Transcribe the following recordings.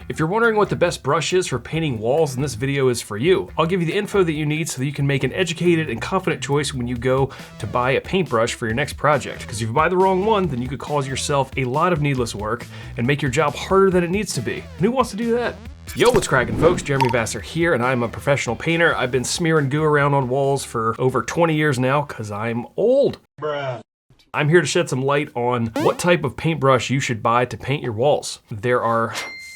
If you're wondering what the best brush is for painting walls, then this video is for you. I'll give you the info that you need so that you can make an educated and confident choice when you go to buy a paintbrush for your next project. Because if you buy the wrong one, then you could cause yourself a lot of needless work and make your job harder than it needs to be. And who wants to do that? Yo, what's cracking, folks? Jeremy Vassar here, and I'm a professional painter. I've been smearing goo around on walls for over 20 years now because I'm old. Bruh. I'm here to shed some light on what type of paintbrush you should buy to paint your walls. There are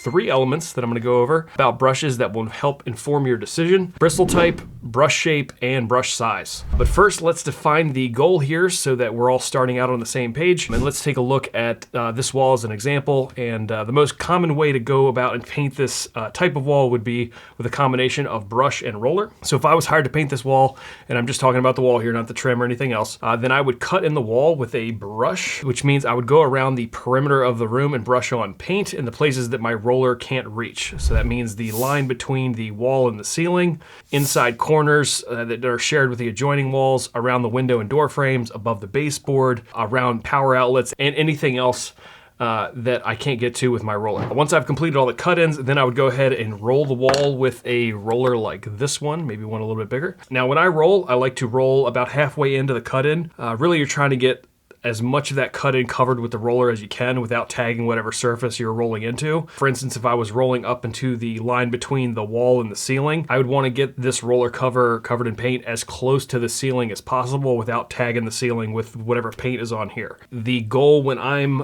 3 elements that I'm gonna go over about brushes that will help inform your decision: bristle type, brush shape, and brush size. But first, let's define the goal here so that we're all starting out on the same page. And let's take a look at this wall as an example. And the most common way to go about and paint this type of wall would be with a combination of brush and roller. So if I was hired to paint this wall, and I'm just talking about the wall here, not the trim or anything else, then I would cut in the wall with a brush, which means I would go around the perimeter of the room and brush on paint in the places that my roller can't reach. So that means the line between the wall and the ceiling, inside corners that are shared with the adjoining walls, around the window and door frames, above the baseboard, around power outlets, and anything else that I can't get to with my roller. Once I've completed all the cut-ins, then I would go ahead and roll the wall with a roller like this one, maybe one a little bit bigger. Now when I roll, I like to roll about halfway into the cut-in. Really, you're trying to get as much of that cut-in covered with the roller as you can without tagging whatever surface you're rolling into. For instance, if I was rolling up into the line between the wall and the ceiling, I would want to get this roller covered in paint as close to the ceiling as possible without tagging the ceiling with whatever paint is on here. The goal when I'm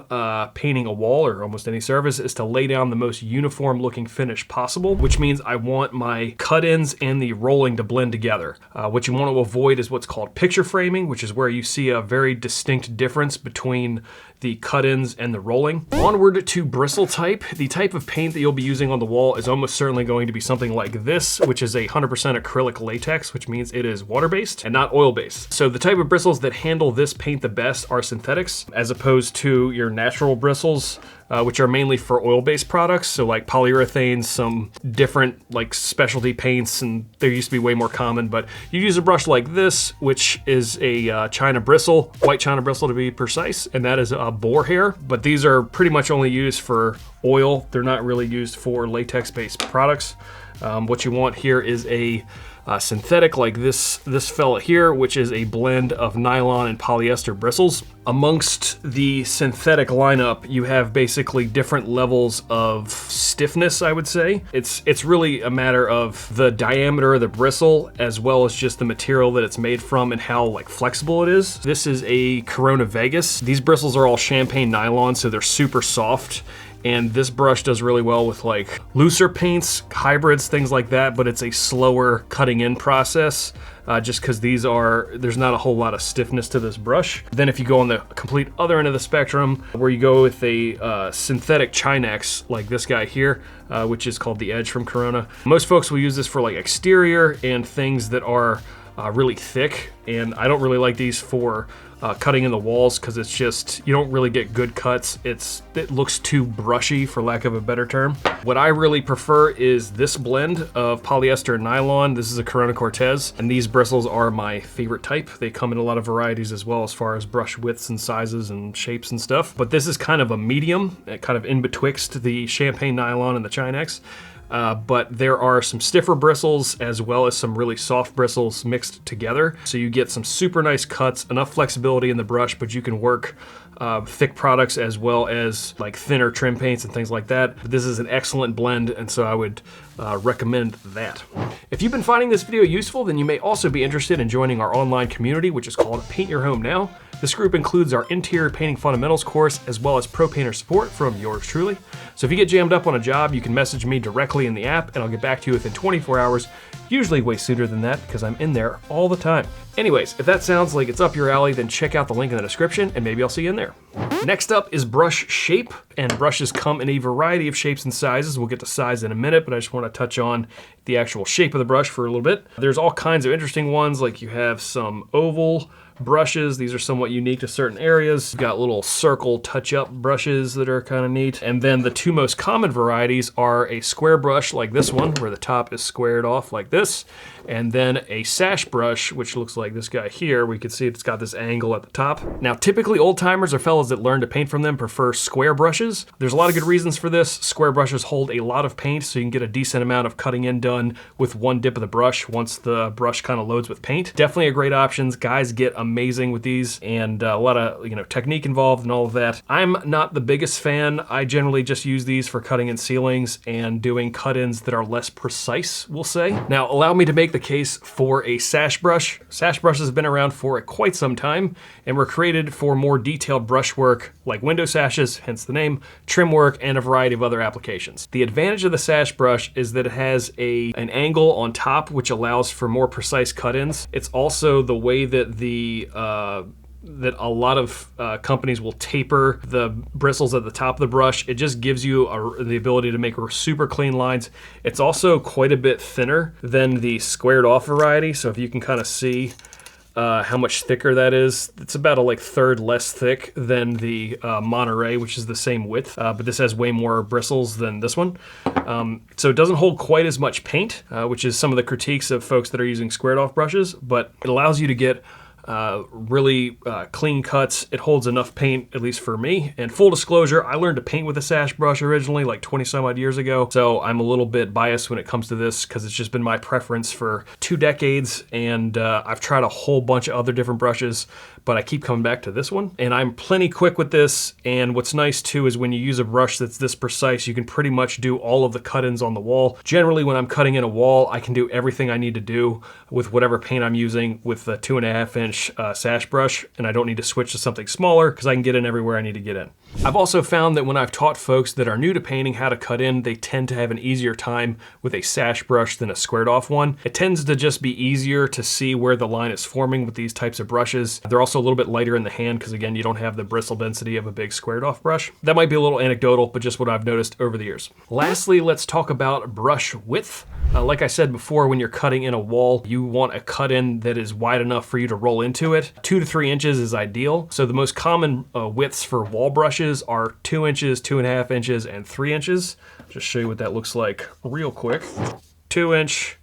painting a wall or almost any surface is to lay down the most uniform looking finish possible, which means I want my cut-ins and the rolling to blend together. What you want to avoid is what's called picture framing, which is where you see a very distinct difference between the cut-ins and the rolling. Onward to bristle type. The type of paint that you'll be using on the wall is almost certainly going to be something like this, which is a 100% acrylic latex, which means it is water-based and not oil-based. So the type of bristles that handle this paint the best are synthetics, as opposed to your natural bristles, which are mainly for oil-based products. So like polyurethanes, some different like specialty paints, and they used to be way more common, but you use a brush like this, which is a China bristle, white China bristle to be precise, and that is a boar hair, but these are pretty much only used for oil. They're not really used for latex-based products. What you want here is a synthetic like this fella here, which is a blend of nylon and polyester bristles. Amongst the synthetic lineup, you have basically different levels of stiffness, I would say. It's really a matter of the diameter of the bristle as well as just the material that it's made from and how like flexible it is. This is a Corona Vegas. These bristles are all champagne nylon, so they're super soft. And this brush does really well with like looser paints, hybrids, things like that, but it's a slower cutting in process just because there's not a whole lot of stiffness to this brush. Then if you go on the complete other end of the spectrum, where you go with a synthetic Chinex like this guy here, which is called the Edge from Corona. Most folks will use this for like exterior and things that are really thick, and I don't really like these for cutting in the walls because it's just, you don't really get good cuts. It looks too brushy, for lack of a better term. What I really prefer is this blend of polyester and nylon. This is a Corona Cortez, and these bristles are my favorite type. They come in a lot of varieties as well as far as brush widths and sizes and shapes and stuff. But this is kind of a medium, kind of in betwixt the champagne nylon and the Chinex. But there are some stiffer bristles as well as some really soft bristles mixed together. So you get some super nice cuts, enough flexibility in the brush, but you can work thick products as well as like thinner trim paints and things like that. But this is an excellent blend, and so I would recommend that. If you've been finding this video useful, then you may also be interested in joining our online community, which is called Paint Your Home Now. This group includes our interior painting fundamentals course, as well as pro painter support from yours truly. So if you get jammed up on a job, you can message me directly in the app and I'll get back to you within 24 hours, usually way sooner than that because I'm in there all the time. Anyways, if that sounds like it's up your alley, then check out the link in the description and maybe I'll see you in there. Next up is brush shape, and brushes come in a variety of shapes and sizes. We'll get to size in a minute, but I just want to touch on the actual shape of the brush for a little bit. There's all kinds of interesting ones, like you have some oval, brushes. These are somewhat unique to certain areas. We've got little circle touch-up brushes that are kind of neat. And then the two most common varieties are a square brush like this one, where the top is squared off like this, and then a sash brush, which looks like this guy here. We can see it's got this angle at the top. Now, typically old timers or fellas that learn to paint from them prefer square brushes. There's a lot of good reasons for this. Square brushes hold a lot of paint, so you can get a decent amount of cutting in done with one dip of the brush once the brush kind of loads with paint. Definitely a great option. Guys get amazing with these, and a lot of technique involved and all of that. I'm not the biggest fan. I generally just use these for cutting in ceilings and doing cut-ins that are less precise, we'll say. Now, allow me to make the case for a sash brush. Sash brushes have been around for quite some time and were created for more detailed brush work like window sashes, hence the name, trim work, and a variety of other applications. The advantage of the sash brush is that it has an angle on top which allows for more precise cut-ins. It's also the way that that a lot of companies will taper the bristles at the top of the brush. It just gives you the ability to make super clean lines. It's also quite a bit thinner than the squared off variety. So if you can kind of see how much thicker that is, it's about a third less thick than the Monterey, which is the same width, but this has way more bristles than this one. So it doesn't hold quite as much paint, which is some of the critiques of folks that are using squared off brushes, but it allows you to get really clean cuts. It holds enough paint, at least for me. And full disclosure, I learned to paint with a sash brush originally like 20 some odd years ago. So I'm a little bit biased when it comes to this because it's just been my preference for 2 decades. And I've tried a whole bunch of other different brushes, but I keep coming back to this one. And I'm plenty quick with this. And what's nice too is when you use a brush that's this precise, you can pretty much do all of the cut-ins on the wall. Generally, when I'm cutting in a wall, I can do everything I need to do with whatever paint I'm using with the 2.5 inch sash brush, and I don't need to switch to something smaller because I can get in everywhere I need to get in. I've also found that when I've taught folks that are new to painting how to cut in, they tend to have an easier time with a sash brush than a squared off one. It tends to just be easier to see where the line is forming with these types of brushes. They're also a little bit lighter in the hand because again, you don't have the bristle density of a big squared off brush. That might be a little anecdotal, but just what I've noticed over the years. Lastly, let's talk about brush width. Like I said before, when you're cutting in a wall, you want a cut in that is wide enough for you to roll into it. 2 to 3 inches is ideal. So the most common widths for wall brushes are 2 inches, 2.5 inches, and 3 inches. Just show you what that looks like real quick. 2 inch,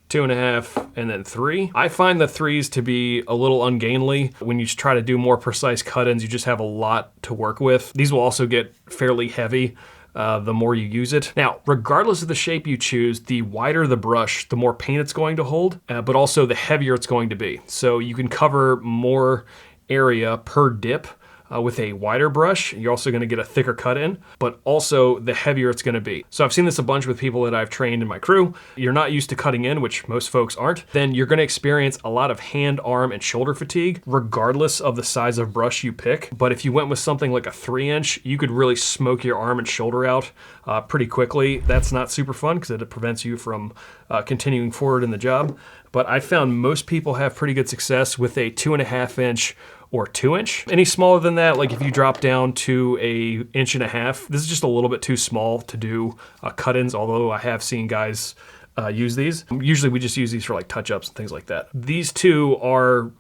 2.5, and then 3. I find the 3s to be a little ungainly. When you try to do more precise cut-ins, you just have a lot to work with. These will also get fairly heavy the more you use it. Now, regardless of the shape you choose, the wider the brush, the more paint it's going to hold, but also the heavier it's going to be. So you can cover more area per dip with a wider brush. You're also gonna get a thicker cut in, but also the heavier it's gonna be. So I've seen this a bunch with people that I've trained in my crew. You're not used to cutting in, which most folks aren't, then you're gonna experience a lot of hand, arm, and shoulder fatigue, regardless of the size of brush you pick. But if you went with something like a 3 inch, you could really smoke your arm and shoulder out pretty quickly. That's not super fun because it prevents you from continuing forward in the job. But I found most people have pretty good success with a 2.5 inch or 2 inch. Any smaller than that, like if you drop down to a 1.5 inches, this is just a little bit too small to do cut-ins, although I have seen guys use these. Usually we just use these for like touch-ups and things like that. These two are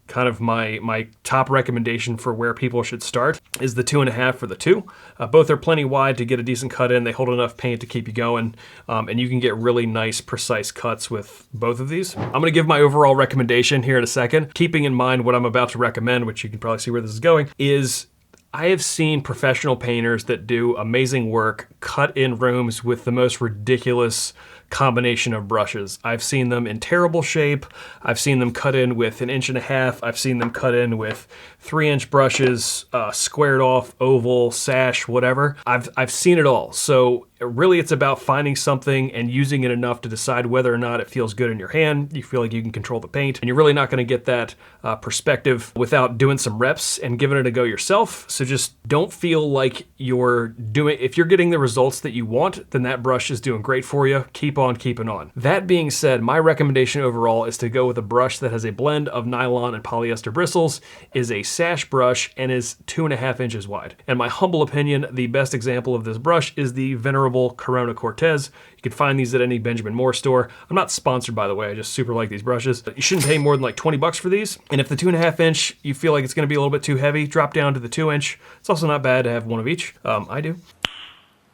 kind of my top recommendation for where people should start is the 2.5 for the 2. Both are plenty wide to get a decent cut in. They hold enough paint to keep you going, and you can get really nice, precise cuts with both of these. I'm gonna give my overall recommendation here in a second. Keeping in mind what I'm about to recommend, which you can probably see where this is going, is I have seen professional painters that do amazing work cut in rooms with the most ridiculous combination of brushes. I've seen them in terrible shape. I've seen them cut in with 1.5 inches. I've seen them cut in with 3 inch brushes, squared off, oval, sash, whatever. I've seen it all. So really it's about finding something and using it enough to decide whether or not it feels good in your hand. You feel like you can control the paint, and you're really not gonna get that perspective without doing some reps and giving it a go yourself. So just don't feel like if you're getting the results that you want, then that brush is doing great for you. Keep on keeping on. That being said, my recommendation overall is to go with a brush that has a blend of nylon and polyester bristles, is a sash brush, and is 2.5 inches wide. In my humble opinion, the best example of this brush is the venerable affordable Corona Cortez. You can find these at any Benjamin Moore store. I'm not sponsored, by the way. I just super like these brushes. You shouldn't pay more than like 20 bucks for these. And if the 2.5 inch, you feel like it's gonna be a little bit too heavy, drop down to the 2 inch. It's also not bad to have one of each. I do.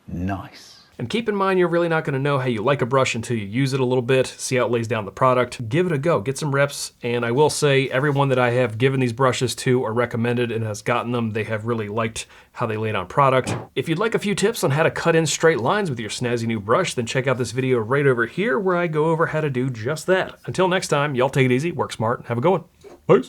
Nice. And keep in mind, you're really not gonna know how you like a brush until you use it a little bit, see how it lays down the product. Give it a go, get some reps. And I will say, everyone that I have given these brushes to or recommended and has gotten them, they have really liked how they lay down product. If you'd like a few tips on how to cut in straight lines with your snazzy new brush, then check out this video right over here where I go over how to do just that. Until next time, y'all take it easy, work smart, and have a good one. Peace.